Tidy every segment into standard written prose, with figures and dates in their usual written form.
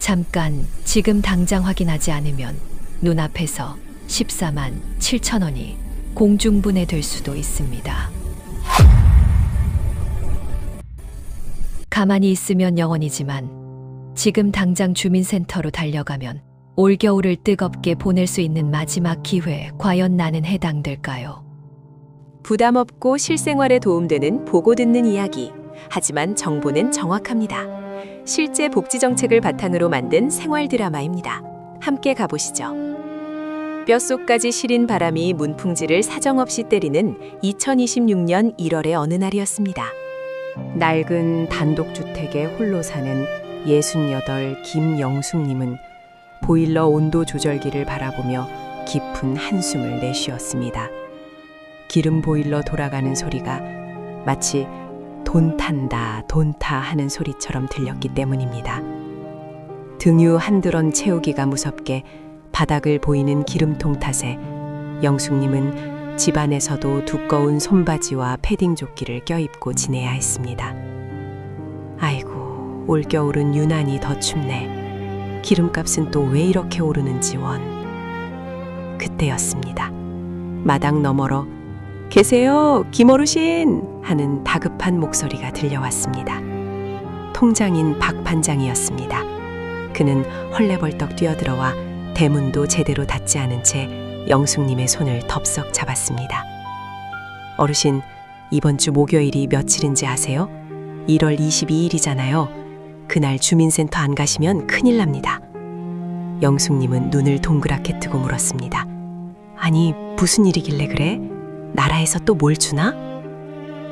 잠깐 지금 당장 확인하지 않으면 눈앞에서 14만 7천 원이 공중분해될 수도 있습니다. 가만히 있으면 영원이지만 지금 당장 주민센터로 달려가면 올겨울을 뜨겁게 보낼 수 있는 마지막 기회, 과연 나는 해당될까요? 부담 없고 실생활에 도움되는 보고 듣는 이야기. 하지만 정보는 정확합니다. 실제 복지 정책을 바탕으로 만든 생활 드라마입니다. 함께 가보시죠. 뼛속까지 시린 바람이 문풍지를 사정없이 때리는 2026년 1월의 어느 날이었습니다. 낡은 단독주택에 홀로 사는 68 김영숙님은 보일러 온도 조절기를 바라보며 깊은 한숨을 내쉬었습니다. 기름 보일러 돌아가는 소리가 마치 돈 탄다, 돈 타 하는 소리처럼 들렸기 때문입니다. 등유 한드런 채우기가 무섭게 바닥을 보이는 기름통 탓에 영숙님은 집안에서도 두꺼운 손바지와 패딩 조끼를 껴입고 지내야 했습니다. 아이고, 올겨울은 유난히 더 춥네. 기름값은 또 왜 이렇게 오르는지 원. 그때였습니다. 마당 너머로 계세요, 김어르신! 하는 다급한 목소리가 들려왔습니다. 통장인 박 반장이었습니다. 그는 헐레벌떡 뛰어들어와 대문도 제대로 닫지 않은 채 영숙님의 손을 덥석 잡았습니다. 어르신, 이번 주 목요일이 며칠인지 아세요? 1월 22일이잖아요. 그날 주민센터 안 가시면 큰일 납니다. 영숙님은 눈을 동그랗게 뜨고 물었습니다. 아니, 무슨 일이길래 그래? 나라에서 또 뭘 주나?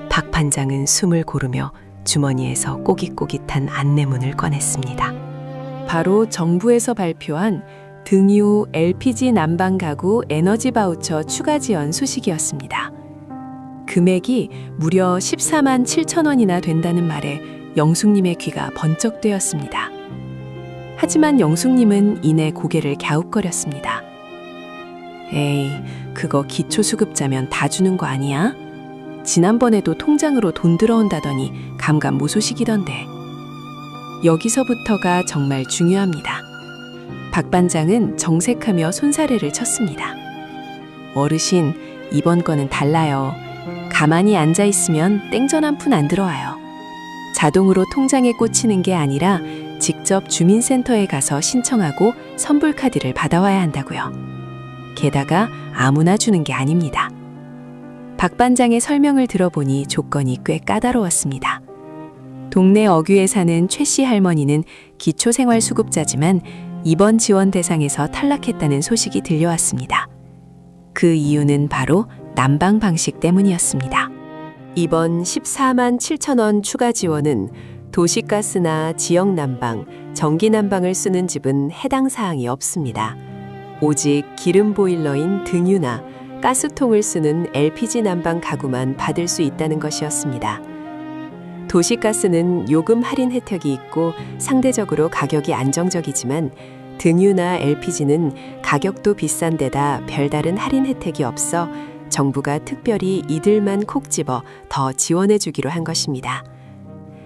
박 반장은 숨을 고르며 주머니에서 꼬깃꼬깃한 안내문을 꺼냈습니다. 바로 정부에서 발표한 등유 LPG 난방 가구 에너지 바우처 추가 지원 소식이었습니다. 금액이 무려 14만 7천 원이나 된다는 말에 영숙님의 귀가 번쩍되었습니다. 하지만 영숙님은 이내 고개를 갸웃거렸습니다. 에이, 그거 기초수급자면 다 주는 거 아니야? 지난번에도 통장으로 돈 들어온다더니 감감무소식이던데. 여기서부터가 정말 중요합니다. 박 반장은 정색하며 손사래를 쳤습니다. 어르신, 이번 건은 달라요. 가만히 앉아있으면 땡전 한 푼 안 들어와요. 자동으로 통장에 꽂히는 게 아니라 직접 주민센터에 가서 신청하고 선불카드를 받아와야 한다고요. 게다가 아무나 주는 게 아닙니다. 박 반장의 설명을 들어보니 조건이 꽤 까다로웠습니다. 동네 어귀에 사는 최 씨 할머니는 기초생활수급자지만 이번 지원 대상에서 탈락했다는 소식이 들려왔습니다. 그 이유는 바로 난방 방식 때문이었습니다. 이번 14만 7천 원 추가 지원은 도시가스나 지역난방, 전기난방을 쓰는 집은 해당 사항이 없습니다. 오직 기름 보일러인 등유나 가스통을 쓰는 LPG 난방 가구만 받을 수 있다는 것이었습니다. 도시가스는 요금 할인 혜택이 있고 상대적으로 가격이 안정적이지만 등유나 LPG는 가격도 비싼 데다 별다른 할인 혜택이 없어 정부가 특별히 이들만 콕 집어 더 지원해 주기로 한 것입니다.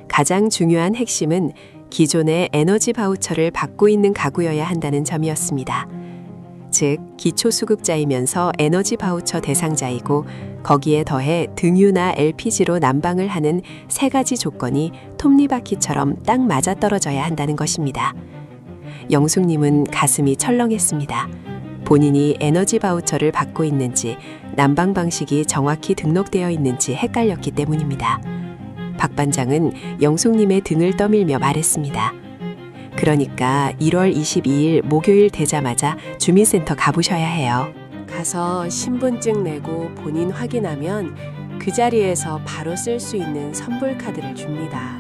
가장 중요한 핵심은 기존의 에너지 바우처를 받고 있는 가구여야 한다는 점이었습니다. 즉, 기초수급자이면서 에너지 바우처 대상자이고 거기에 더해 등유나 LPG로 난방을 하는 세 가지 조건이 톱니바퀴처럼 딱 맞아떨어져야 한다는 것입니다. 영숙님은 가슴이 철렁했습니다. 본인이 에너지 바우처를 받고 있는지 난방 방식이 정확히 등록되어 있는지 헷갈렸기 때문입니다. 박 반장은 영숙님의 등을 떠밀며 말했습니다. 그러니까 1월 22일 목요일 되자마자 주민센터 가보셔야 해요. 가서 신분증 내고 본인 확인하면 그 자리에서 바로 쓸 수 있는 선불카드를 줍니다.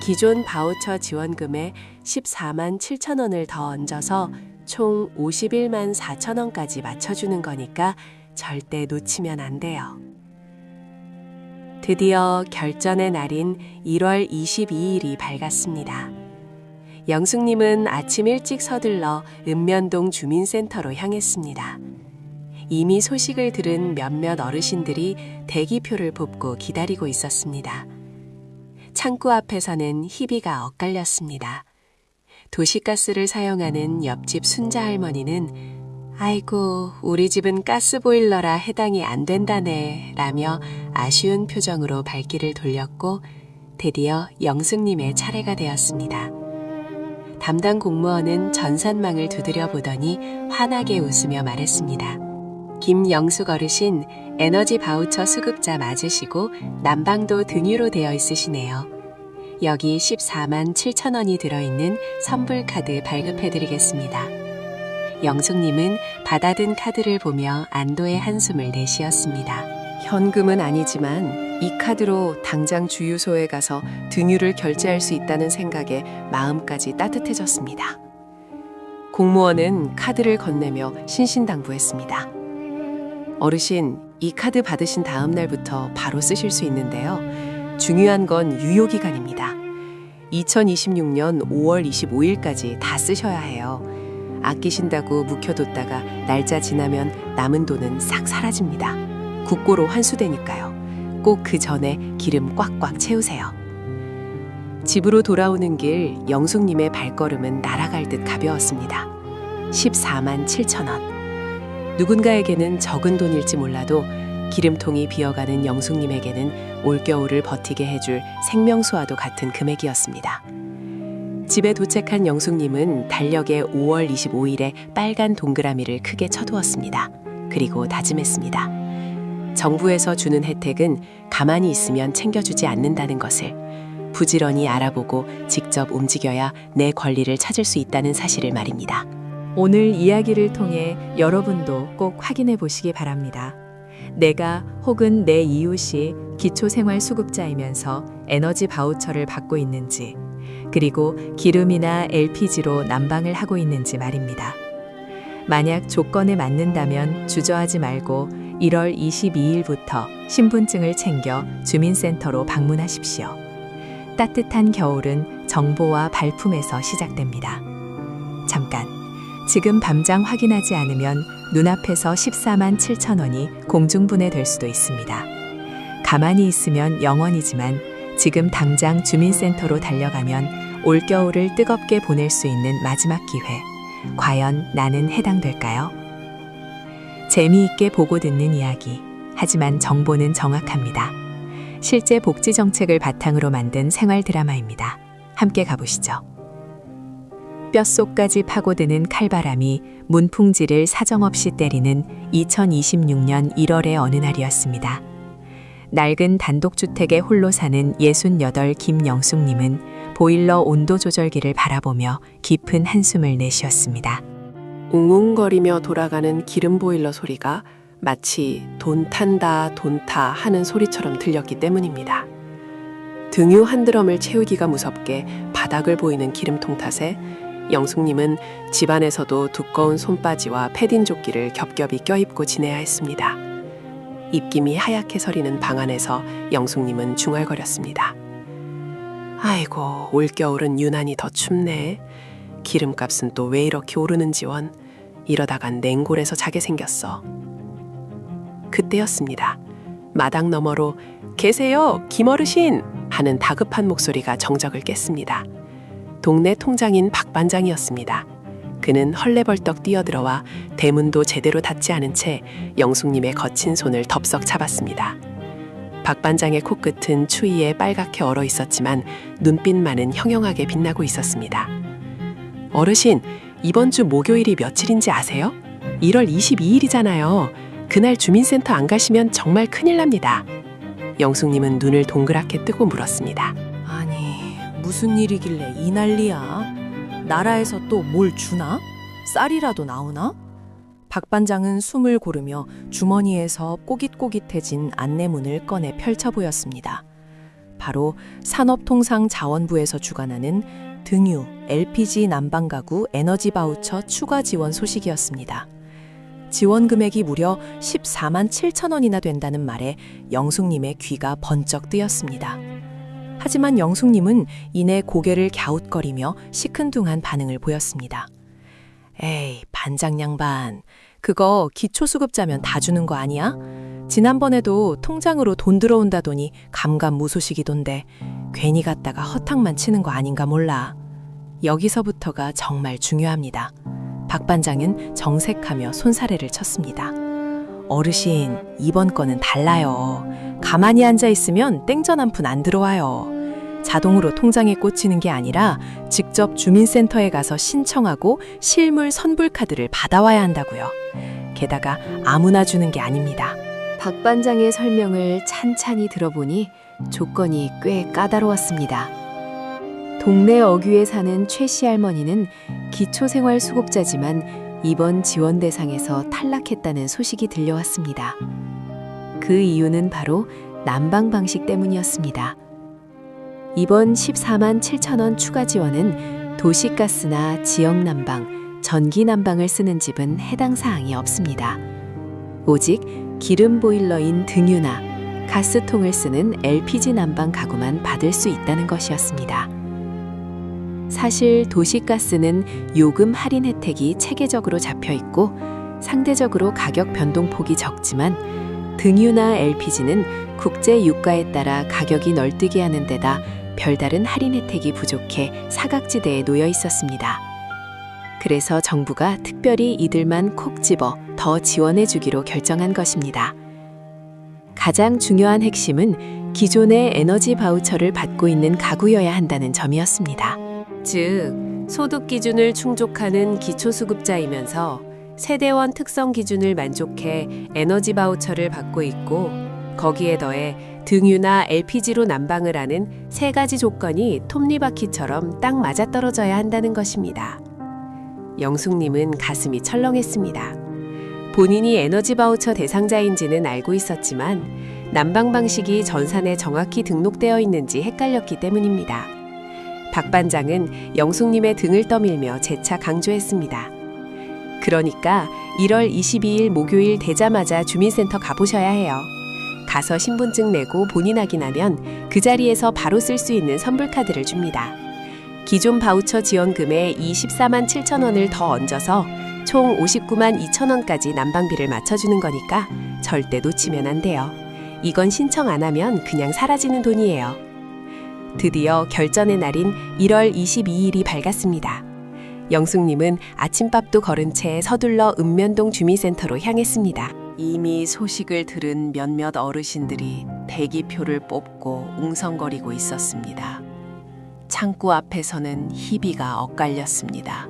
기존 바우처 지원금에 14만 7천 원을 더 얹어서 총 51만 4천 원까지 맞춰주는 거니까 절대 놓치면 안 돼요. 드디어 결전의 날인 1월 22일이 밝았습니다. 영숙님은 아침 일찍 서둘러 읍면동 주민센터로 향했습니다. 이미 소식을 들은 몇몇 어르신들이 대기표를 뽑고 기다리고 있었습니다. 창구 앞에서는 희비가 엇갈렸습니다. 도시가스를 사용하는 옆집 순자 할머니는 아이고, 우리 집은 가스보일러라 해당이 안 된다네 라며 아쉬운 표정으로 발길을 돌렸고 드디어 영숙님의 차례가 되었습니다. 담당 공무원은 전산망을 두드려 보더니 환하게 웃으며 말했습니다. 김영숙 어르신, 에너지 바우처 수급자 맞으시고 난방도 등유로 되어 있으시네요. 여기 14만 7천 원이 들어있는 선불카드 발급해드리겠습니다. 영숙님은 받아든 카드를 보며 안도의 한숨을 내쉬었습니다. 현금은 아니지만 이 카드로 당장 주유소에 가서 등유를 결제할 수 있다는 생각에 마음까지 따뜻해졌습니다. 공무원은 카드를 건네며 신신당부했습니다. 어르신, 이 카드 받으신 다음 날부터 바로 쓰실 수 있는데요. 중요한 건 유효기간입니다. 2026년 5월 25일까지 다 쓰셔야 해요. 아끼신다고 묵혀뒀다가 날짜 지나면 남은 돈은 싹 사라집니다. 국고로 환수되니까요. 꼭 그 전에 기름 꽉꽉 채우세요. 집으로 돌아오는 길 영숙님의 발걸음은 날아갈 듯 가벼웠습니다. 14만 7천 원. 누군가에게는 적은 돈일지 몰라도 기름통이 비어가는 영숙님에게는 올겨울을 버티게 해줄 생명수와도 같은 금액이었습니다. 집에 도착한 영숙님은 달력에 5월 25일에 빨간 동그라미를 크게 쳐두었습니다. 그리고 다짐했습니다. 정부에서 주는 혜택은 가만히 있으면 챙겨주지 않는다는 것을, 부지런히 알아보고 직접 움직여야 내 권리를 찾을 수 있다는 사실을 말입니다. 오늘 이야기를 통해 여러분도 꼭 확인해 보시기 바랍니다. 내가 혹은 내 이웃이 기초생활수급자이면서 에너지 바우처를 받고 있는지, 그리고 기름이나 LPG로 난방을 하고 있는지 말입니다. 만약 조건에 맞는다면 주저하지 말고 1월 22일부터 신분증을 챙겨 주민센터로 방문하십시오. 따뜻한 겨울은 정보와 발품에서 시작됩니다. 잠깐, 지금 밤장 확인하지 않으면 눈앞에서 14만 7천 원이 공중분해될 수도 있습니다. 가만히 있으면 영원이지만 지금 당장 주민센터로 달려가면 올겨울을 뜨겁게 보낼 수 있는 마지막 기회. 과연 나는 해당될까요? 재미있게 보고 듣는 이야기. 하지만 정보는 정확합니다. 실제 복지 정책을 바탕으로 만든 생활 드라마입니다. 함께 가보시죠. 뼛속까지 파고드는 칼바람이 문풍지를 사정없이 때리는 2026년 1월의 어느 날이었습니다. 낡은 단독주택에 홀로 사는 68 김영숙님은 보일러 온도 조절기를 바라보며 깊은 한숨을 내쉬었습니다. 웅웅거리며 돌아가는 기름 보일러 소리가 마치 돈 탄다, 돈 타 하는 소리처럼 들렸기 때문입니다. 등유 한 드럼을 채우기가 무섭게 바닥을 보이는 기름통 탓에 영숙님은 집안에서도 두꺼운 손바지와 패딩 조끼를 겹겹이 껴입고 지내야 했습니다. 입김이 하얗게 서리는 방 안에서 영숙님은 중얼거렸습니다. 아이고, 올겨울은 유난히 더 춥네. 기름값은 또 왜 이렇게 오르는지 원. 이러다간 냉골에서 자게 생겼어. 그때였습니다. 마당 너머로 계세요, 김어르신! 하는 다급한 목소리가 정적을 깼습니다. 동네 통장인 박 반장이었습니다. 그는 헐레벌떡 뛰어들어와 대문도 제대로 닫지 않은 채 영숙님의 거친 손을 덥석 잡았습니다. 박 반장의 코끝은 추위에 빨갛게 얼어 있었지만 눈빛만은 형형하게 빛나고 있었습니다. 어르신, 이번 주 목요일이 며칠인지 아세요? 1월 22일이잖아요. 그날 주민센터 안 가시면 정말 큰일 납니다. 영숙님은 눈을 동그랗게 뜨고 물었습니다. 아니, 무슨 일이길래 이 난리야? 나라에서 또 뭘 주나? 쌀이라도 나오나? 박 반장은 숨을 고르며 주머니에서 꼬깃꼬깃해진 안내문을 꺼내 펼쳐 보였습니다. 바로 산업통상자원부에서 주관하는 등유, LPG 난방가구 에너지 바우처 추가 지원 소식이었습니다. 지원 금액이 무려 14만 7천 원이나 된다는 말에 영숙님의 귀가 번쩍 뜨였습니다. 하지만 영숙님은 이내 고개를 갸웃거리며 시큰둥한 반응을 보였습니다. 에이, 반장 양반, 그거 기초수급자면 다 주는 거 아니야? 지난번에도 통장으로 돈 들어온다더니 감감무소식이던데 괜히 갔다가 허탕만 치는 거 아닌가 몰라. 여기서부터가 정말 중요합니다. 박 반장은 정색하며 손사래를 쳤습니다. 어르신, 이번 건은 달라요. 가만히 앉아 있으면 땡전 한 푼 안 들어와요. 자동으로 통장에 꽂히는 게 아니라 직접 주민센터에 가서 신청하고 실물 선불카드를 받아와야 한다고요. 게다가 아무나 주는 게 아닙니다. 박 반장의 설명을 찬찬히 들어보니 조건이 꽤 까다로웠습니다. 동네 어귀에 사는 최 씨 할머니는 기초생활수급자지만 이번 지원 대상에서 탈락했다는 소식이 들려왔습니다. 그 이유는 바로 난방 방식 때문이었습니다. 이번 14만 7천 원 추가 지원은 도시가스나 지역난방, 전기난방을 쓰는 집은 해당 사항이 없습니다. 오직 기름 보일러인 등유나 가스통을 쓰는 LPG 난방 가구만 받을 수 있다는 것이었습니다. 사실 도시가스는 요금 할인 혜택이 체계적으로 잡혀 있고 상대적으로 가격 변동폭이 적지만 등유나 LPG는 국제 유가에 따라 가격이 널뛰게 하는 데다 별다른 할인 혜택이 부족해 사각지대에 놓여 있었습니다. 그래서 정부가 특별히 이들만 콕 집어 더 지원해 주기로 결정한 것입니다. 가장 중요한 핵심은 기존의 에너지 바우처를 받고 있는 가구여야 한다는 점이었습니다. 즉, 소득 기준을 충족하는 기초수급자이면서 세대원 특성 기준을 만족해 에너지 바우처를 받고 있고 거기에 더해 등유나 LPG로 난방을 하는 세 가지 조건이 톱니바퀴처럼 딱 맞아떨어져야 한다는 것입니다. 영숙님은 가슴이 철렁했습니다. 본인이 에너지 바우처 대상자인지는 알고 있었지만 난방 방식이 전산에 정확히 등록되어 있는지 헷갈렸기 때문입니다. 박 반장은 영숙님의 등을 떠밀며 재차 강조했습니다. 그러니까 1월 22일 목요일 되자마자 주민센터 가보셔야 해요. 가서 신분증 내고 본인 확인하면 그 자리에서 바로 쓸 수 있는 선불카드를 줍니다. 기존 바우처 지원금에 24만 7천 원을 더 얹어서 총 59만 2천 원까지 난방비를 맞춰주는 거니까 절대 놓치면 안 돼요. 이건 신청 안 하면 그냥 사라지는 돈이에요. 드디어 결전의 날인 1월 22일이 밝았습니다. 영숙님은 아침밥도 거른 채 서둘러 읍면동 주민센터로 향했습니다. 이미 소식을 들은 몇몇 어르신들이 대기표를 뽑고 웅성거리고 있었습니다. 창구 앞에서는 희비가 엇갈렸습니다.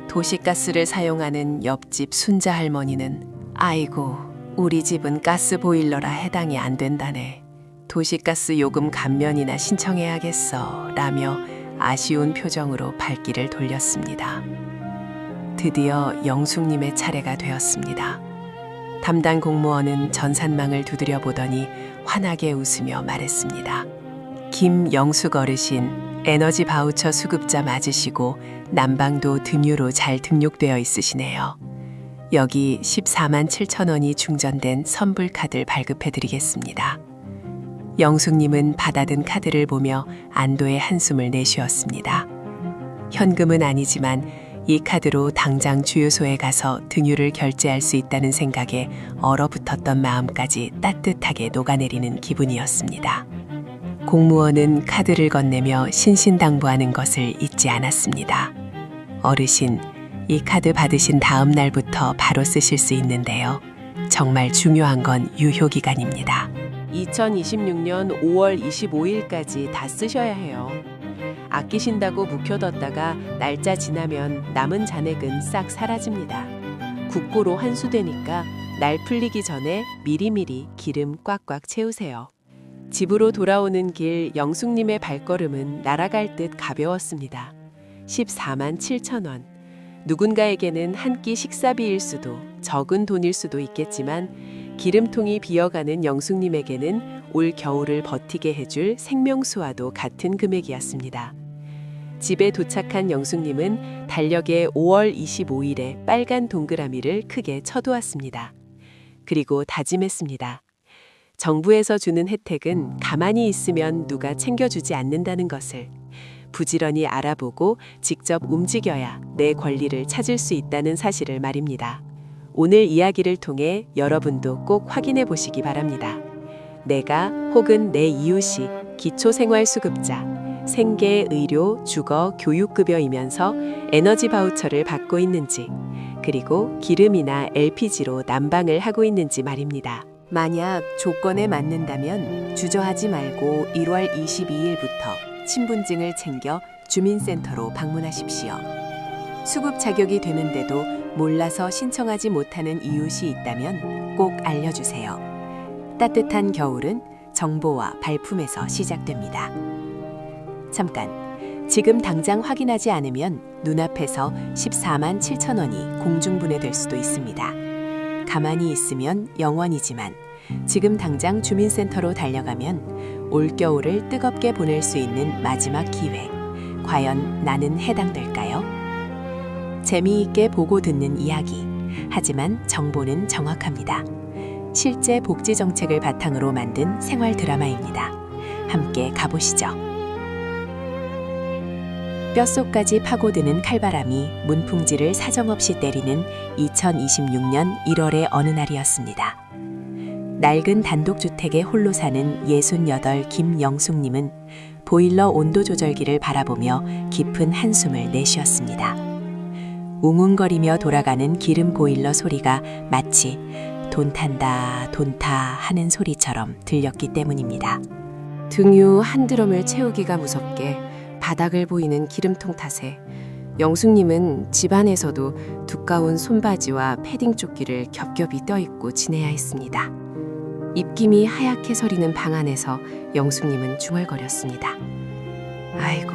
도시가스를 사용하는 옆집 순자 할머니는 아이고, 우리 집은 가스 보일러라 해당이 안 된다네. 도시가스 요금 감면이나 신청해야겠어 라며 아쉬운 표정으로 발길을 돌렸습니다. 드디어 영숙님의 차례가 되었습니다. 담당 공무원은 전산망을 두드려 보더니 환하게 웃으며 말했습니다. 김영숙 어르신, 에너지 바우처 수급자 맞으시고 난방도 등유로 잘 등록되어 있으시네요. 여기 14만 7천 원이 충전된 선불카드를 발급해드리겠습니다. 영숙님은 받아든 카드를 보며 안도의 한숨을 내쉬었습니다. 현금은 아니지만 이 카드로 당장 주유소에 가서 등유를 결제할 수 있다는 생각에 얼어붙었던 마음까지 따뜻하게 녹아내리는 기분이었습니다. 공무원은 카드를 건네며 신신당부하는 것을 잊지 않았습니다. 어르신, 이 카드 받으신 다음 날부터 바로 쓰실 수 있는데요. 정말 중요한 건 유효기간입니다. 2026년 5월 25일까지 다 쓰셔야 해요. 아끼신다고 묵혀뒀다가 날짜 지나면 남은 잔액은 싹 사라집니다. 국고로 환수되니까 날 풀리기 전에 미리미리 기름 꽉꽉 채우세요. 집으로 돌아오는 길 영숙님의 발걸음은 날아갈 듯 가벼웠습니다. 14만 7천 원. 누군가에게는 한 끼 식사비일 수도 적은 돈일 수도 있겠지만 기름통이 비어가는 영숙님에게는 올 겨울을 버티게 해줄 생명수와도 같은 금액이었습니다. 집에 도착한 영숙님은 달력에 5월 25일에 빨간 동그라미를 크게 쳐두었습니다. 그리고 다짐했습니다. 정부에서 주는 혜택은 가만히 있으면 누가 챙겨주지 않는다는 것을 부지런히 알아보고 직접 움직여야 내 권리를 찾을 수 있다는 사실을 말입니다. 오늘 이야기를 통해 여러분도 꼭 확인해 보시기 바랍니다. 내가 혹은 내 이웃이 기초생활수급자, 생계, 의료, 주거, 교육급여이면서 에너지 바우처를 받고 있는지, 그리고 기름이나 LPG로 난방을 하고 있는지 말입니다. 만약 조건에 맞는다면 주저하지 말고 1월 22일부터 신분증을 챙겨 주민센터로 방문하십시오. 수급 자격이 되는데도 몰라서 신청하지 못하는 이웃이 있다면 꼭 알려주세요. 따뜻한 겨울은 정보와 발품에서 시작됩니다. 잠깐, 지금 당장 확인하지 않으면 눈앞에서 14만 7천 원이 공중분해될 수도 있습니다. 가만히 있으면 영원이지만 지금 당장 주민센터로 달려가면 올겨울을 뜨겁게 보낼 수 있는 마지막 기회. 과연 나는 해당될까요? 재미있게 보고 듣는 이야기. 하지만 정보는 정확합니다. 실제 복지 정책을 바탕으로 만든 생활 드라마입니다. 함께 가보시죠. 뼛속까지 파고드는 칼바람이 문풍지를 사정없이 때리는 2026년 1월의 어느 날이었습니다. 낡은 단독주택에 홀로 사는 68 김영숙님은 보일러 온도 조절기를 바라보며 깊은 한숨을 내쉬었습니다. 웅웅거리며 돌아가는 기름 보일러 소리가 마치 돈 탄다, 돈 타 하는 소리처럼 들렸기 때문입니다. 등유 한 드럼을 채우기가 무섭게 바닥을 보이는 기름통 탓에 영숙님은 집안에서도 두꺼운 손바지와 패딩 조끼를 겹겹이 껴입고 지내야 했습니다. 입김이 하얗게 서리는 방 안에서 영숙님은 중얼거렸습니다. 아이고,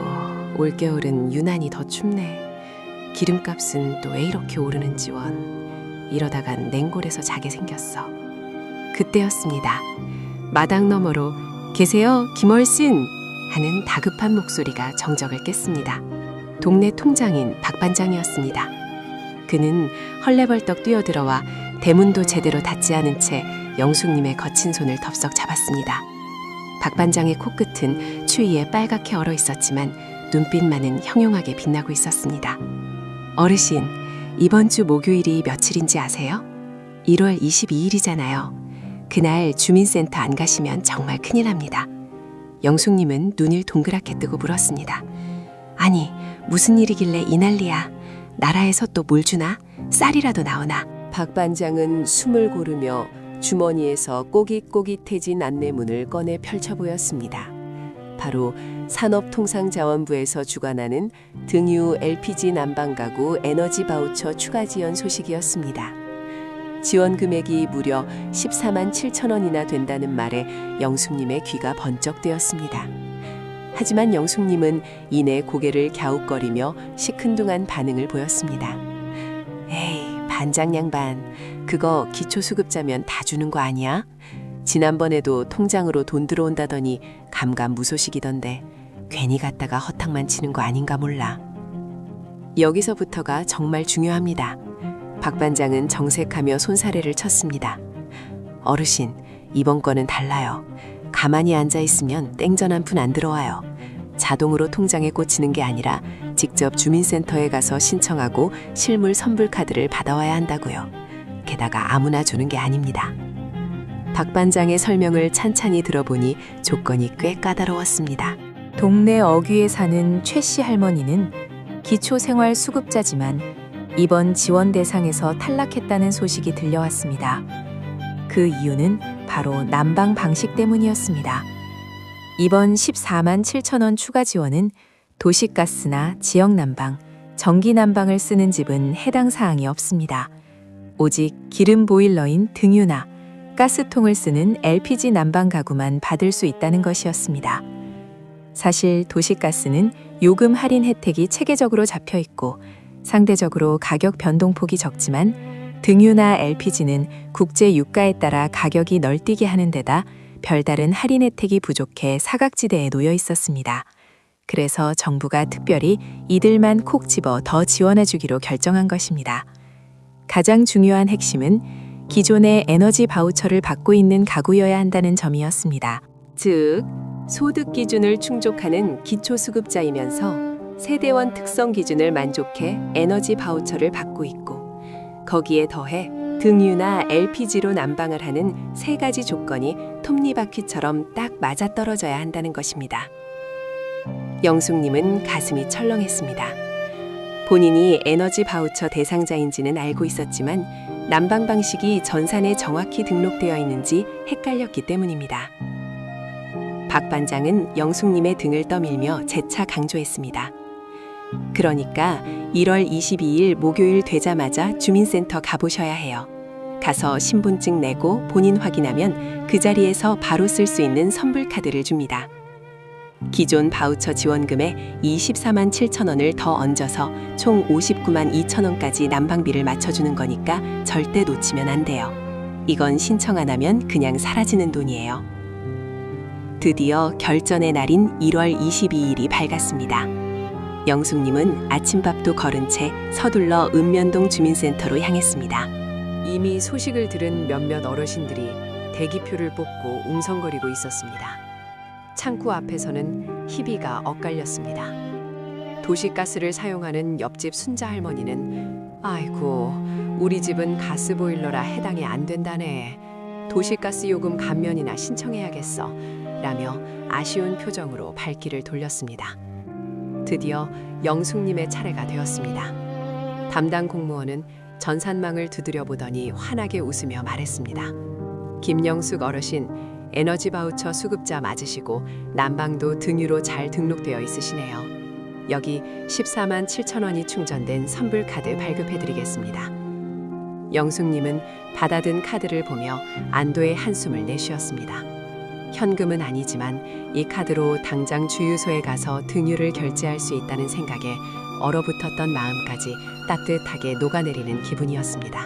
올겨울은 유난히 더 춥네. 기름값은 또 왜 이렇게 오르는지 원. 이러다간 냉골에서 자게 생겼어. 그때였습니다. 마당 너머로 계세요, 김얼씬 하는 다급한 목소리가 정적을 깼습니다. 동네 통장인 박 반장이었습니다. 그는 헐레벌떡 뛰어들어와 대문도 제대로 닫지 않은 채 영숙님의 거친 손을 덥석 잡았습니다. 박 반장의 코끝은 추위에 빨갛게 얼어 있었지만 눈빛만은 형용하게 빛나고 있었습니다. 어르신, 이번 주 목요일이 며칠인지 아세요? 1월 22일이잖아요. 그날 주민센터 안 가시면 정말 큰일 납니다. 영숙님은 눈을 동그랗게 뜨고 물었습니다. 아니, 무슨 일이길래 이 난리야. 나라에서 또 뭘 주나? 쌀이라도 나오나? 박 반장은 숨을 고르며 주머니에서 꼬깃꼬깃해진 안내문을 꺼내 펼쳐 보였습니다. 바로 산업통상자원부에서 주관하는 등유 LPG 난방가구 에너지 바우처 추가 지원 소식이었습니다. 지원 금액이 무려 14만 7천 원이나 된다는 말에 영숙님의 귀가 번쩍되었습니다. 하지만 영숙님은 이내 고개를 갸웃거리며 시큰둥한 반응을 보였습니다. 에이, 반장 양반, 그거 기초수급자면 다 주는 거 아니야? 지난번에도 통장으로 돈 들어온다더니 감감무소식이던데 괜히 갔다가 허탕만 치는 거 아닌가 몰라. 여기서부터가 정말 중요합니다. 박 반장은 정색하며 손사래를 쳤습니다. 어르신, 이번 건은 달라요. 가만히 앉아있으면 땡전 한 푼 안 들어와요. 자동으로 통장에 꽂히는 게 아니라 직접 주민센터에 가서 신청하고 실물 선불 카드를 받아와야 한다고요. 게다가 아무나 주는 게 아닙니다. 박 반장의 설명을 찬찬히 들어보니 조건이 꽤 까다로웠습니다. 동네 어귀에 사는 최 씨 할머니는 기초생활수급자지만 이번 지원 대상에서 탈락했다는 소식이 들려왔습니다. 그 이유는 바로 난방 방식 때문이었습니다. 이번 14만 7천 원 추가 지원은 도시가스나 지역난방, 전기난방을 쓰는 집은 해당 사항이 없습니다. 오직 기름 보일러인 등유나 가스통을 쓰는 LPG 난방 가구만 받을 수 있다는 것이었습니다. 사실 도시가스는 요금 할인 혜택이 체계적으로 잡혀 있고 상대적으로 가격 변동폭이 적지만 등유나 LPG는 국제 유가에 따라 가격이 널뛰게 하는 데다 별다른 할인 혜택이 부족해 사각지대에 놓여 있었습니다. 그래서 정부가 특별히 이들만 콕 집어 더 지원해 주기로 결정한 것입니다. 가장 중요한 핵심은 기존의 에너지 바우처를 받고 있는 가구여야 한다는 점이었습니다. 즉, 소득 기준을 충족하는 기초수급자이면서 세대원 특성 기준을 만족해 에너지 바우처를 받고 있고 거기에 더해 등유나 LPG로 난방을 하는 세 가지 조건이 톱니바퀴처럼 딱 맞아떨어져야 한다는 것입니다. 영숙님은 가슴이 철렁했습니다. 본인이 에너지 바우처 대상자인지는 알고 있었지만 난방 방식이 전산에 정확히 등록되어 있는지 헷갈렸기 때문입니다. 박 반장은 영숙님의 등을 떠밀며 재차 강조했습니다. 그러니까 1월 22일 목요일 되자마자 주민센터 가보셔야 해요. 가서 신분증 내고 본인 확인하면 그 자리에서 바로 쓸 수 있는 선불카드를 줍니다. 기존 바우처 지원금에 24만 7천 원을 더 얹어서 총 59만 2천 원까지 난방비를 맞춰주는 거니까 절대 놓치면 안 돼요. 이건 신청 안 하면 그냥 사라지는 돈이에요. 드디어 결전의 날인 1월 22일이 밝았습니다. 영숙님은 아침밥도 거른 채 서둘러 읍면동 주민센터로 향했습니다. 이미 소식을 들은 몇몇 어르신들이 대기표를 뽑고 웅성거리고 있었습니다. 창구 앞에서는 희비가 엇갈렸습니다. 도시가스를 사용하는 옆집 순자 할머니는 아이고, 우리 집은 가스보일러라 해당이 안 된다네. 도시가스 요금 감면이나 신청해야겠어. 라며 아쉬운 표정으로 발길을 돌렸습니다. 드디어 영숙님의 차례가 되었습니다. 담당 공무원은 전산망을 두드려 보더니 환하게 웃으며 말했습니다. 김영숙 어르신, 에너지 바우처 수급자 맞으시고 난방도 등유로 잘 등록되어 있으시네요. 여기 14만 7천 원이 충전된 선불카드 발급해드리겠습니다. 영숙님은 받아든 카드를 보며 안도의 한숨을 내쉬었습니다. 현금은 아니지만 이 카드로 당장 주유소에 가서 등유를 결제할 수 있다는 생각에 얼어붙었던 마음까지 따뜻하게 녹아내리는 기분이었습니다.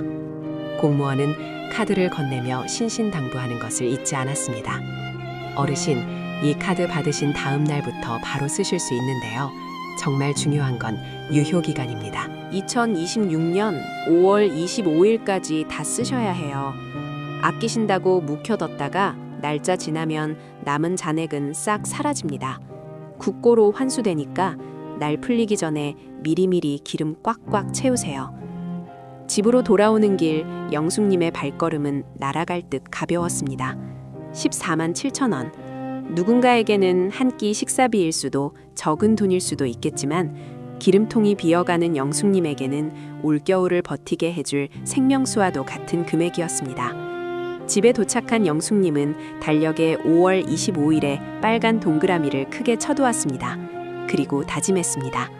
공무원은 카드를 건네며 신신당부하는 것을 잊지 않았습니다. 어르신, 이 카드 받으신 다음 날부터 바로 쓰실 수 있는데요. 정말 중요한 건 유효기간입니다. 2026년 5월 25일까지 다 쓰셔야 해요. 아끼신다고 묵혀뒀다가 날짜 지나면 남은 잔액은 싹 사라집니다. 국고로 환수되니까 날 풀리기 전에 미리미리 기름 꽉꽉 채우세요. 집으로 돌아오는 길 영숙님의 발걸음은 날아갈 듯 가벼웠습니다. 14만 7천 원. 누군가에게는 한 끼 식사비일 수도 적은 돈일 수도 있겠지만 기름통이 비어가는 영숙님에게는 올겨울을 버티게 해줄 생명수와도 같은 금액이었습니다. 집에 도착한 영숙님은 달력에 5월 25일에 빨간 동그라미를 크게 쳐두었습니다. 그리고 다짐했습니다.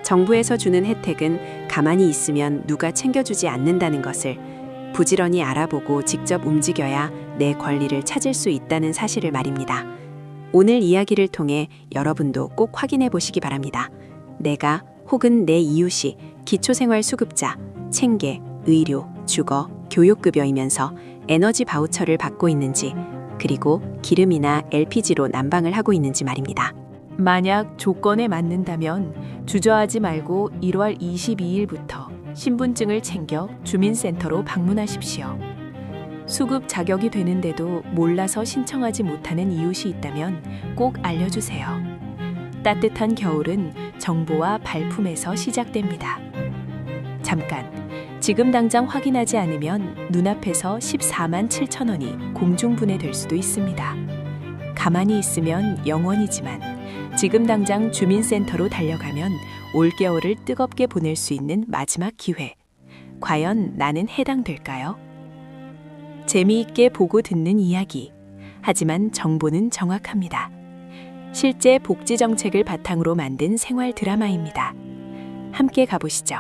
정부에서 주는 혜택은 가만히 있으면 누가 챙겨주지 않는다는 것을 부지런히 알아보고 직접 움직여야 내 권리를 찾을 수 있다는 사실을 말입니다. 오늘 이야기를 통해 여러분도 꼭 확인해 보시기 바랍니다. 내가 혹은 내 이웃이 기초생활수급자, 생계, 의료, 주거, 교육급여이면서 에너지 바우처를 받고 있는지, 그리고 기름이나 LPG로 난방을 하고 있는지 말입니다. 만약 조건에 맞는다면 주저하지 말고 1월 22일부터 신분증을 챙겨 주민센터로 방문하십시오. 수급 자격이 되는데도 몰라서 신청하지 못하는 이웃이 있다면 꼭 알려주세요. 따뜻한 겨울은 정보와 발품에서 시작됩니다. 잠깐, 지금 당장 확인하지 않으면 눈앞에서 14만 7천 원이 공중분해될 수도 있습니다. 가만히 있으면 영원이지만 지금 당장 주민센터로 달려가면 올겨울을 뜨겁게 보낼 수 있는 마지막 기회. 과연 나는 해당될까요? 재미있게 보고 듣는 이야기. 하지만 정보는 정확합니다. 실제 복지 정책을 바탕으로 만든 생활 드라마입니다. 함께 가보시죠.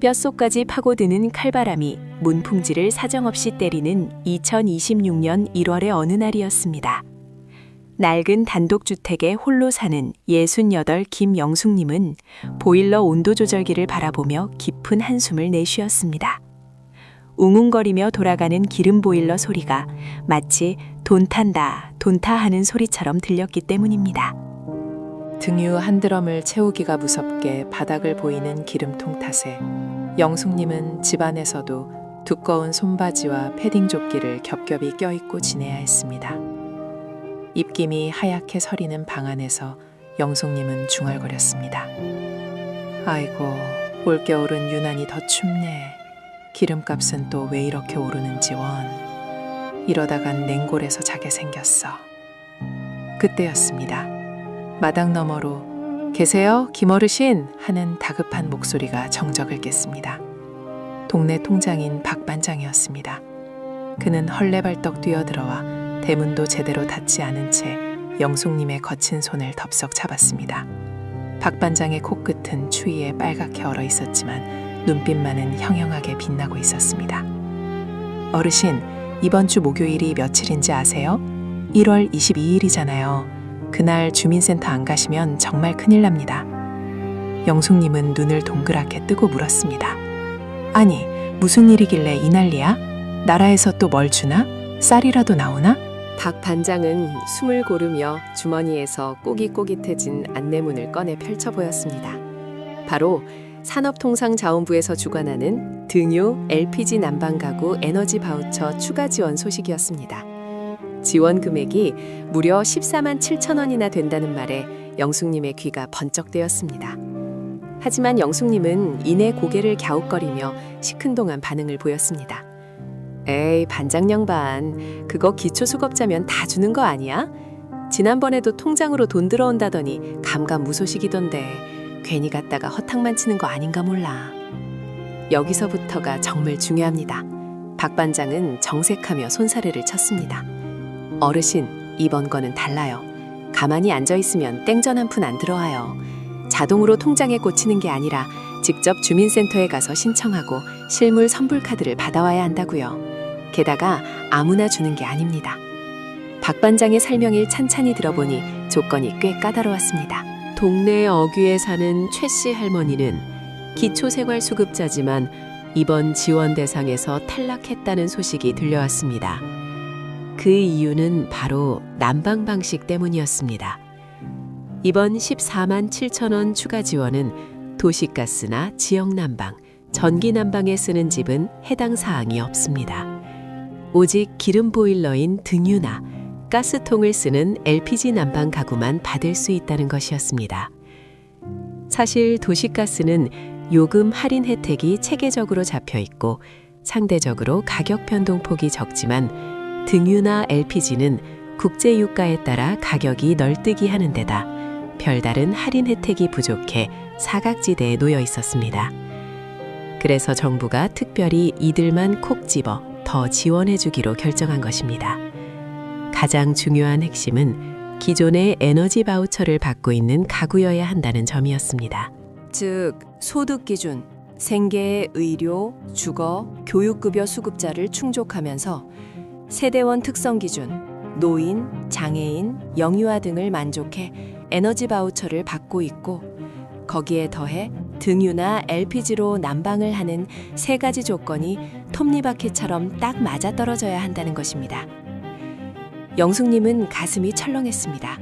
뼛속까지 파고드는 칼바람이 문풍지를 사정없이 때리는 2026년 1월의 어느 날이었습니다. 낡은 단독주택에 홀로 사는 68 김영숙님은 보일러 온도 조절기를 바라보며 깊은 한숨을 내쉬었습니다. 웅웅거리며 돌아가는 기름 보일러 소리가 마치 돈 탄다, 돈타 하는 소리처럼 들렸기 때문입니다. 등유 한 드럼을 채우기가 무섭게 바닥을 보이는 기름통 탓에 영숙님은 집안에서도 두꺼운 손바지와 패딩 조끼를 겹겹이 껴입고 지내야 했습니다. 입김이 하얗게 서리는 방 안에서 영숙님은 중얼거렸습니다. 아이고, 올겨울은 유난히 더 춥네. 기름값은 또 왜 이렇게 오르는지 원. 이러다간 냉골에서 자게 생겼어. 그때였습니다. 마당 너머로 계세요, 김어르신 하는 다급한 목소리가 정적을 깼습니다. 동네 통장인 박 반장이었습니다. 그는 헐레벌떡 뛰어들어와 대문도 제대로 닫지 않은 채 영숙님의 거친 손을 덥석 잡았습니다. 박 반장의 코끝은 추위에 빨갛게 얼어 있었지만 눈빛만은 형형하게 빛나고 있었습니다. 어르신, 이번 주 목요일이 며칠인지 아세요? 1월 22일이잖아요. 그날 주민센터 안 가시면 정말 큰일 납니다. 영숙님은 눈을 동그랗게 뜨고 물었습니다. 아니, 무슨 일이길래 이 난리야? 나라에서 또 뭘 주나? 쌀이라도 나오나? 박 반장은 숨을 고르며 주머니에서 꼬깃꼬깃해진 안내문을 꺼내 펼쳐 보였습니다. 바로 산업통상자원부에서 주관하는 등유 LPG 난방가구 에너지 바우처 추가 지원 소식이었습니다. 지원 금액이 무려 14만 7천 원이나 된다는 말에 영숙님의 귀가 번쩍대었습니다. 하지만 영숙님은 이내 고개를 갸웃거리며 시큰둥한 반응을 보였습니다. 에이, 반장 양반, 그거 기초수급자면 다 주는 거 아니야? 지난번에도 통장으로 돈 들어온다더니 감감무소식이던데 괜히 갔다가 허탕만 치는 거 아닌가 몰라. 여기서부터가 정말 중요합니다. 박 반장은 정색하며 손사래를 쳤습니다. 어르신, 이번 거는 달라요. 가만히 앉아있으면 땡전 한 푼 안 들어와요. 자동으로 통장에 꽂히는 게 아니라 직접 주민센터에 가서 신청하고 실물 선불카드를 받아와야 한다고요. 게다가 아무나 주는 게 아닙니다. 박 반장의 설명을 찬찬히 들어보니 조건이 꽤 까다로웠습니다. 동네 어귀에 사는 최 씨 할머니는 기초생활수급자지만 이번 지원 대상에서 탈락했다는 소식이 들려왔습니다. 그 이유는 바로 난방 방식 때문이었습니다. 이번 14만 7천 원 추가 지원은 도시가스나 지역난방, 전기난방에 쓰는 집은 해당 사항이 없습니다. 오직 기름 보일러인 등유나 가스통을 쓰는 LPG 난방 가구만 받을 수 있다는 것이었습니다. 사실 도시가스는 요금 할인 혜택이 체계적으로 잡혀 있고 상대적으로 가격 변동폭이 적지만 등유나 LPG는 국제유가에 따라 가격이 널뛰기 하는 데다 별다른 할인 혜택이 부족해 사각지대에 놓여 있었습니다. 그래서 정부가 특별히 이들만 콕 집어 더 지원해주기로 결정한 것입니다. 가장 중요한 핵심은 기존의 에너지 바우처를 받고 있는 가구여야 한다는 점이었습니다. 즉, 소득 기준, 생계, 의료, 주거, 교육급여 수급자를 충족하면서 세대원 특성 기준, 노인, 장애인, 영유아 등을 만족해 에너지 바우처를 받고 있고 거기에 더해 등유나 LPG로 난방을 하는 세 가지 조건이 톱니바퀴처럼 딱 맞아떨어져야 한다는 것입니다. 영숙님은 가슴이 철렁했습니다.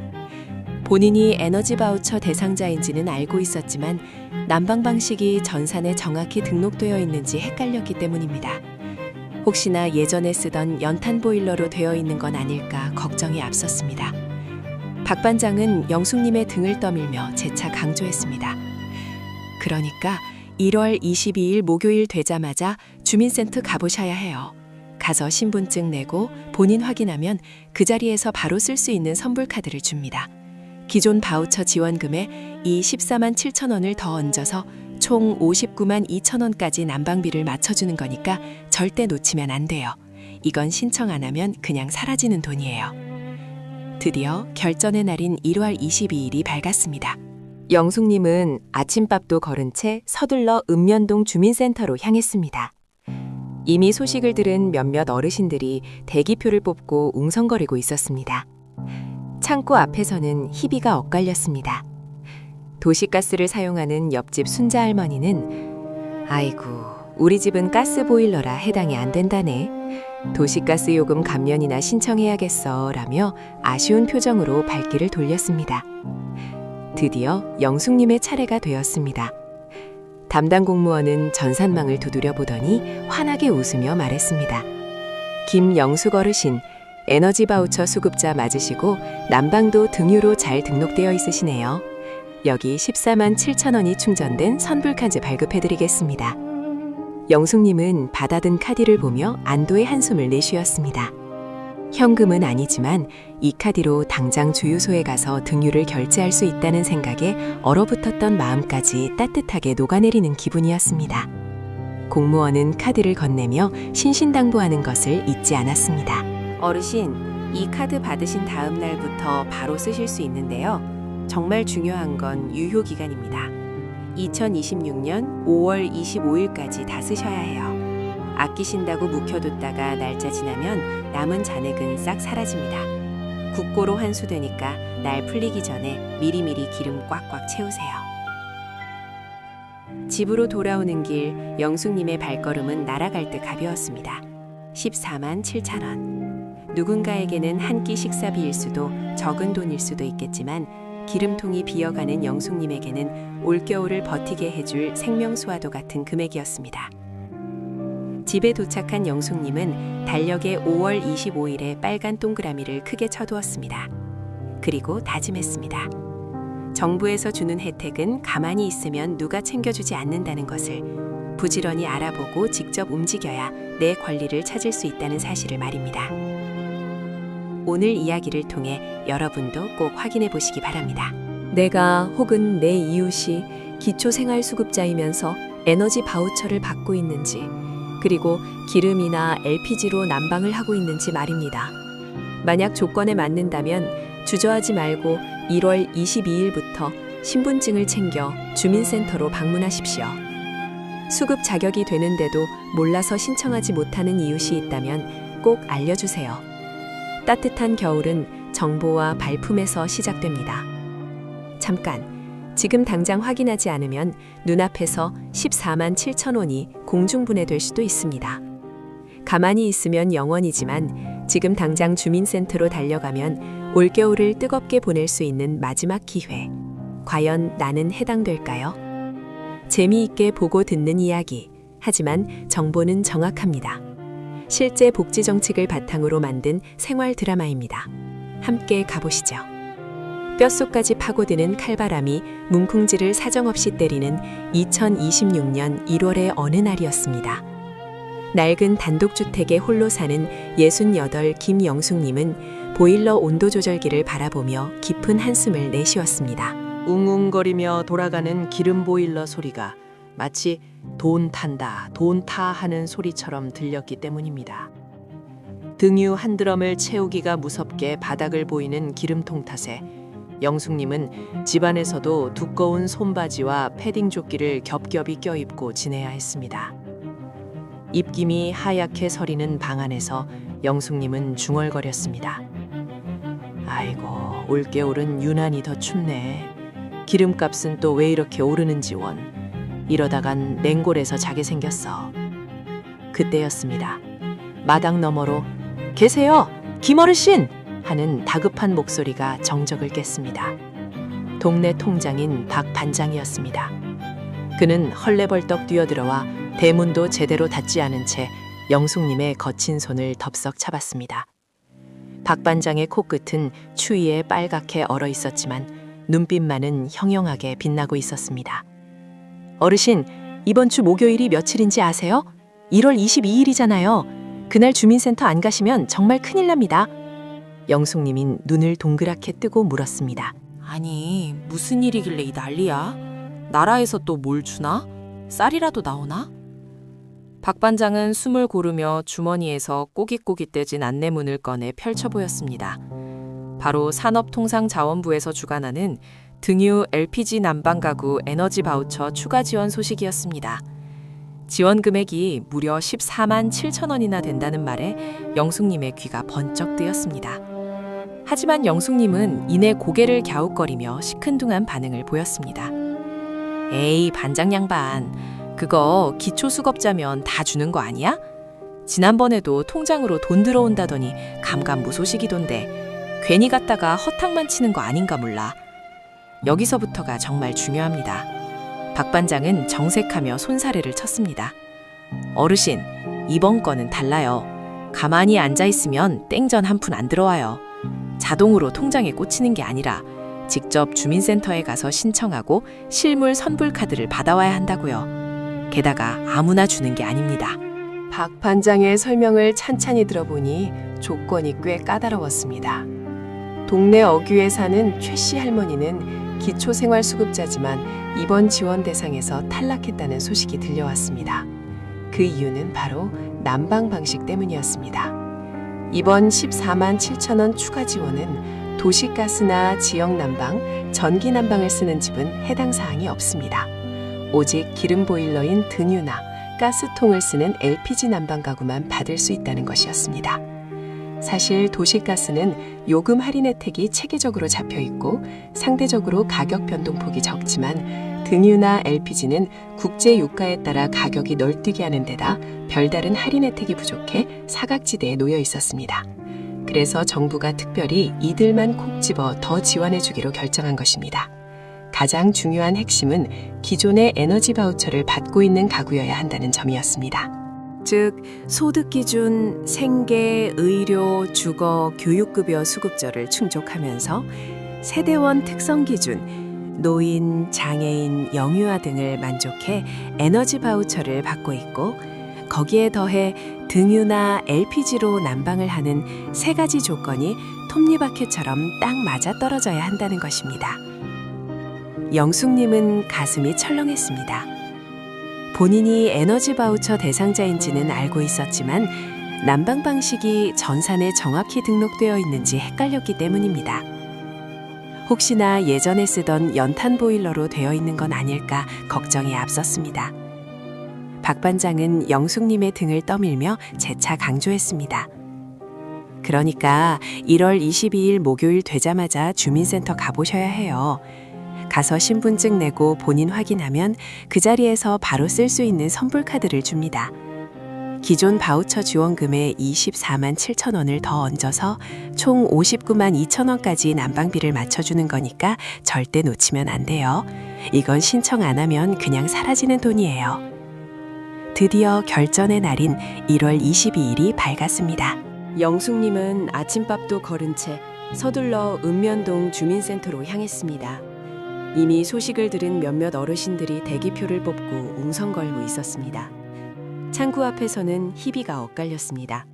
본인이 에너지 바우처 대상자인지는 알고 있었지만 난방 방식이 전산에 정확히 등록되어 있는지 헷갈렸기 때문입니다. 혹시나 예전에 쓰던 연탄 보일러로 되어 있는 건 아닐까 걱정이 앞섰습니다. 박 반장은 영숙님의 등을 떠밀며 재차 강조했습니다. 그러니까 1월 22일 목요일 되자마자 주민센터 가보셔야 해요. 가서 신분증 내고 본인 확인하면 그 자리에서 바로 쓸 수 있는 선불카드를 줍니다. 기존 바우처 지원금에 이 14만 7천 원을 더 얹어서 총 59만 2천 원까지 난방비를 맞춰주는 거니까 절대 놓치면 안 돼요. 이건 신청 안 하면 그냥 사라지는 돈이에요. 드디어 결전의 날인 1월 22일이 밝았습니다. 영숙님은 아침밥도 거른 채 서둘러 읍면동 주민센터로 향했습니다. 이미 소식을 들은 몇몇 어르신들이 대기표를 뽑고 웅성거리고 있었습니다. 창고 앞에서는 희비가 엇갈렸습니다. 도시가스를 사용하는 옆집 순자 할머니는 아이고, 우리 집은 가스 보일러라 해당이 안 된다네. 도시가스 요금 감면이나 신청해야겠어 라며 아쉬운 표정으로 발길을 돌렸습니다. 드디어 영숙님의 차례가 되었습니다. 담당 공무원은 전산망을 두드려 보더니 환하게 웃으며 말했습니다. 김영숙 어르신, 에너지 바우처 수급자 맞으시고 난방도 등유로 잘 등록되어 있으시네요. 여기 14만 7천 원이 충전된 선불카드 발급해드리겠습니다. 영숙님은 받아든 카드를 보며 안도의 한숨을 내쉬었습니다. 현금은 아니지만 이 카드로 당장 주유소에 가서 등유를 결제할 수 있다는 생각에 얼어붙었던 마음까지 따뜻하게 녹아내리는 기분이었습니다. 공무원은 카드를 건네며 신신당부하는 것을 잊지 않았습니다. 어르신, 이 카드 받으신 다음 날부터 바로 쓰실 수 있는데요. 정말 중요한 건 유효 기간입니다. 2026년 5월 25일까지 다 쓰셔야 해요. 아끼신다고 묵혀뒀다가 날짜 지나면 남은 잔액은 싹 사라집니다. 국고로 환수되니까 날 풀리기 전에 미리미리 기름 꽉꽉 채우세요. 집으로 돌아오는 길 영숙님의 발걸음은 날아갈 듯 가벼웠습니다. 14만 7천 원. 누군가에게는 한 끼 식사비일 수도 적은 돈일 수도 있겠지만 기름통이 비어가는 영숙님에게는 올겨울을 버티게 해줄 생명수와도 같은 금액이었습니다. 집에 도착한 영숙님은 달력에 5월 25일에 빨간 동그라미를 크게 쳐두었습니다. 그리고 다짐했습니다. 정부에서 주는 혜택은 가만히 있으면 누가 챙겨주지 않는다는 것을 부지런히 알아보고 직접 움직여야 내 권리를 찾을 수 있다는 사실을 말입니다. 오늘 이야기를 통해 여러분도 꼭 확인해 보시기 바랍니다. 내가 혹은 내 이웃이 기초생활수급자이면서 에너지 바우처를 받고 있는지, 그리고 기름이나 LPG로 난방을 하고 있는지 말입니다. 만약 조건에 맞는다면 주저하지 말고 1월 22일부터 신분증을 챙겨 주민센터로 방문하십시오. 수급 자격이 되는데도 몰라서 신청하지 못하는 이웃이 있다면 꼭 알려주세요. 따뜻한 겨울은 정보와 발품에서 시작됩니다. 잠깐, 지금 당장 확인하지 않으면 눈앞에서 14만 7천 원이 공중분해될 수도 있습니다. 가만히 있으면 영원이지만 지금 당장 주민센터로 달려가면 올겨울을 뜨겁게 보낼 수 있는 마지막 기회. 과연 나는 해당될까요? 재미있게 보고 듣는 이야기. 하지만 정보는 정확합니다. 실제 복지 정책을 바탕으로 만든 생활 드라마입니다. 함께 가보시죠. 뼛속까지 파고드는 칼바람이 문풍지를 사정없이 때리는 2026년 1월의 어느 날이었습니다. 낡은 단독주택에 홀로 사는 68 김영숙님은 보일러 온도 조절기를 바라보며 깊은 한숨을 내쉬었습니다. 웅웅거리며 돌아가는 기름 보일러 소리가 마치 돈 탄다, 돈 타 하는 소리처럼 들렸기 때문입니다. 등유 한 드럼을 채우기가 무섭게 바닥을 보이는 기름통 탓에 영숙님은 집안에서도 두꺼운 손바지와 패딩 조끼를 겹겹이 껴입고 지내야 했습니다. 입김이 하얗게 서리는 방 안에서 영숙님은 중얼거렸습니다. 아이고, 올겨울은 유난히 더 춥네. 기름값은 또 왜 이렇게 오르는지 원. 이러다간 냉골에서 자게 생겼어. 그때였습니다. 마당 너머로 계세요, 김어르신! 하는 다급한 목소리가 정적을 깼습니다. 동네 통장인 박 반장이었습니다. 그는 헐레벌떡 뛰어들어와 대문도 제대로 닫지 않은 채 영숙님의 거친 손을 덥석 잡았습니다. 박 반장의 코끝은 추위에 빨갛게 얼어 있었지만 눈빛만은 형형하게 빛나고 있었습니다. 어르신, 이번 주 목요일이 며칠인지 아세요? 1월 22일이잖아요. 그날 주민센터 안 가시면 정말 큰일 납니다. 영숙님인 눈을 동그랗게 뜨고 물었습니다. 아니, 무슨 일이길래 이 난리야? 나라에서 또 뭘 주나? 쌀이라도 나오나? 박 반장은 숨을 고르며 주머니에서 꼬깃꼬깃대진 안내문을 꺼내 펼쳐 보였습니다. 바로 산업통상자원부에서 주관하는 등유 LPG 난방가구 에너지 바우처 추가 지원 소식이었습니다. 지원 금액이 무려 14만 7천 원이나 된다는 말에 영숙님의 귀가 번쩍 뜨였습니다. 하지만 영숙님은 이내 고개를 갸웃거리며 시큰둥한 반응을 보였습니다. 에이, 반장 양반, 그거 기초수급자면 다 주는 거 아니야? 지난번에도 통장으로 돈 들어온다더니 감감무소식이던데 괜히 갔다가 허탕만 치는 거 아닌가 몰라. 여기서부터가 정말 중요합니다. 박 반장은 정색하며 손사래를 쳤습니다. 어르신, 이번 건은 달라요. 가만히 앉아있으면 땡전 한 푼 안 들어와요. 자동으로 통장에 꽂히는 게 아니라 직접 주민센터에 가서 신청하고 실물 선불카드를 받아와야 한다고요. 게다가 아무나 주는 게 아닙니다. 박 반장의 설명을 찬찬히 들어보니 조건이 꽤 까다로웠습니다. 동네 어귀에 사는 최 씨 할머니는 기초생활수급자지만 이번 지원 대상에서 탈락했다는 소식이 들려왔습니다. 그 이유는 바로 난방 방식 때문이었습니다. 이번 14만 7천 원 추가 지원은 도시가스나 지역난방, 전기난방을 쓰는 집은 해당 사항이 없습니다. 오직 기름 보일러인 등유나 가스통을 쓰는 LPG 난방 가구만 받을 수 있다는 것이었습니다. 사실 도시가스는 요금 할인 혜택이 체계적으로 잡혀 있고 상대적으로 가격 변동폭이 적지만 등유나 LPG는 국제 유가에 따라 가격이 널뛰게 하는 데다 별다른 할인 혜택이 부족해 사각지대에 놓여 있었습니다. 그래서 정부가 특별히 이들만 콕 집어 더 지원해 주기로 결정한 것입니다. 가장 중요한 핵심은 기존의 에너지 바우처를 받고 있는 가구여야 한다는 점이었습니다. 즉 소득 기준 생계, 의료, 주거, 교육급여 수급자를 충족하면서 세대원 특성 기준 노인, 장애인, 영유아 등을 만족해 에너지 바우처를 받고 있고 거기에 더해 등유나 LPG로 난방을 하는 세 가지 조건이 톱니바퀴처럼 딱 맞아떨어져야 한다는 것입니다. 영숙님은 가슴이 철렁했습니다. 본인이 에너지 바우처 대상자인지는 알고 있었지만 난방 방식이 전산에 정확히 등록되어 있는지 헷갈렸기 때문입니다. 혹시나 예전에 쓰던 연탄 보일러로 되어 있는 건 아닐까 걱정이 앞섰습니다. 박 반장은 영숙님의 등을 떠밀며 재차 강조했습니다. 그러니까 1월 22일 목요일 되자마자 주민센터 가보셔야 해요. 가서 신분증 내고 본인 확인하면 그 자리에서 바로 쓸 수 있는 선불카드를 줍니다. 기존 바우처 지원금에 24만 7천 원을 더 얹어서 총 59만 2천 원까지 난방비를 맞춰주는 거니까 절대 놓치면 안 돼요. 이건 신청 안 하면 그냥 사라지는 돈이에요. 드디어 결전의 날인 1월 22일이 밝았습니다. 영숙님은 아침밥도 거른 채 서둘러 읍면동 주민센터로 향했습니다. 이미 소식을 들은 몇몇 어르신들이 대기표를 뽑고 웅성거리고 있었습니다. 창구 앞에서는 희비가 엇갈렸습니다.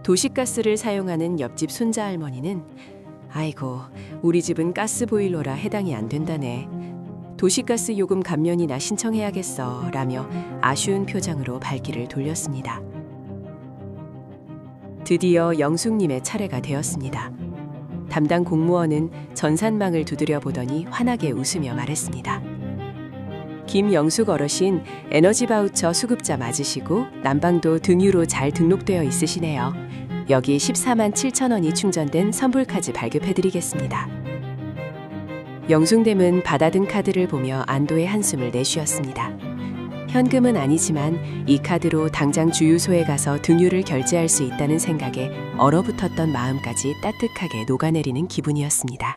도시가스를 사용하는 옆집 손자 할머니는 아이고 우리 집은 가스보일러라 해당이 안 된다네. 도시가스 요금 감면이나 신청해야겠어 라며 아쉬운 표정으로 발길을 돌렸습니다. 드디어 영숙님의 차례가 되었습니다. 담당 공무원은 전산망을 두드려 보더니 환하게 웃으며 말했습니다. 김영숙 어르신 에너지 바우처 수급자 맞으시고 난방도 등유로 잘 등록되어 있으시네요. 여기 14만 7천 원이 충전된 선불카드 발급해드리겠습니다. 영숙님은 받아든 카드를 보며 안도의 한숨을 내쉬었습니다. 현금은 아니지만 이 카드로 당장 주유소에 가서 등유를 결제할 수 있다는 생각에 얼어붙었던 마음까지 따뜻하게 녹아내리는 기분이었습니다.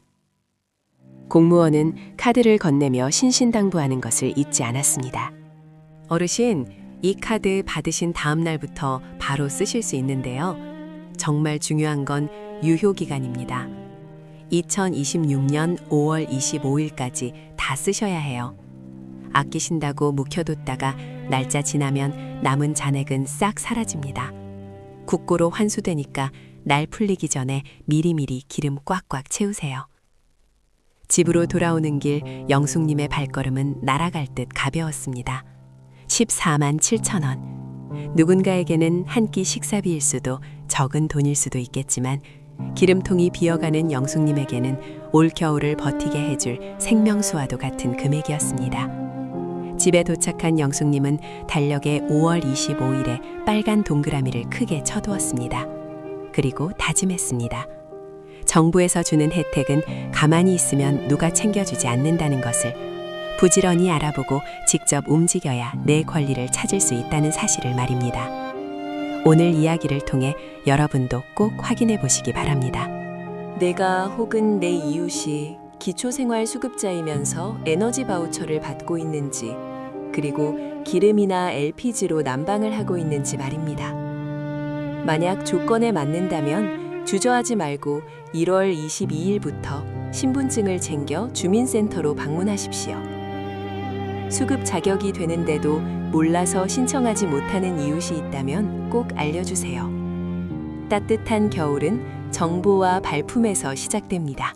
공무원은 카드를 건네며 신신당부하는 것을 잊지 않았습니다. 어르신, 이 카드 받으신 다음 날부터 바로 쓰실 수 있는데요. 정말 중요한 건 유효기간입니다. 2026년 5월 25일까지 다 쓰셔야 해요. 아끼신다고 묵혀뒀다가 날짜 지나면 남은 잔액은 싹 사라집니다. 국고로 환수되니까 날 풀리기 전에 미리미리 기름 꽉꽉 채우세요. 집으로 돌아오는 길 영숙님의 발걸음은 날아갈 듯 가벼웠습니다. 14만 7천 원. 누군가에게는 한 끼 식사비일 수도 적은 돈일 수도 있겠지만 기름통이 비어가는 영숙님에게는 올겨울을 버티게 해줄 생명수와도 같은 금액이었습니다. 집에 도착한 영숙님은 달력에 5월 25일에 빨간 동그라미를 크게 쳐두었습니다. 그리고 다짐했습니다. 정부에서 주는 혜택은 가만히 있으면 누가 챙겨주지 않는다는 것을 부지런히 알아보고 직접 움직여야 내 권리를 찾을 수 있다는 사실을 말입니다. 오늘 이야기를 통해 여러분도 꼭 확인해 보시기 바랍니다. 내가 혹은 내 이웃이 기초생활수급자이면서 에너지 바우처를 받고 있는지, 그리고 기름이나 LPG로 난방을 하고 있는지 말입니다. 만약 조건에 맞는다면 주저하지 말고 1월 22일부터 신분증을 챙겨 주민센터로 방문하십시오. 수급 자격이 되는데도 몰라서 신청하지 못하는 이웃이 있다면 꼭 알려주세요. 따뜻한 겨울은 정보와 발품에서 시작됩니다.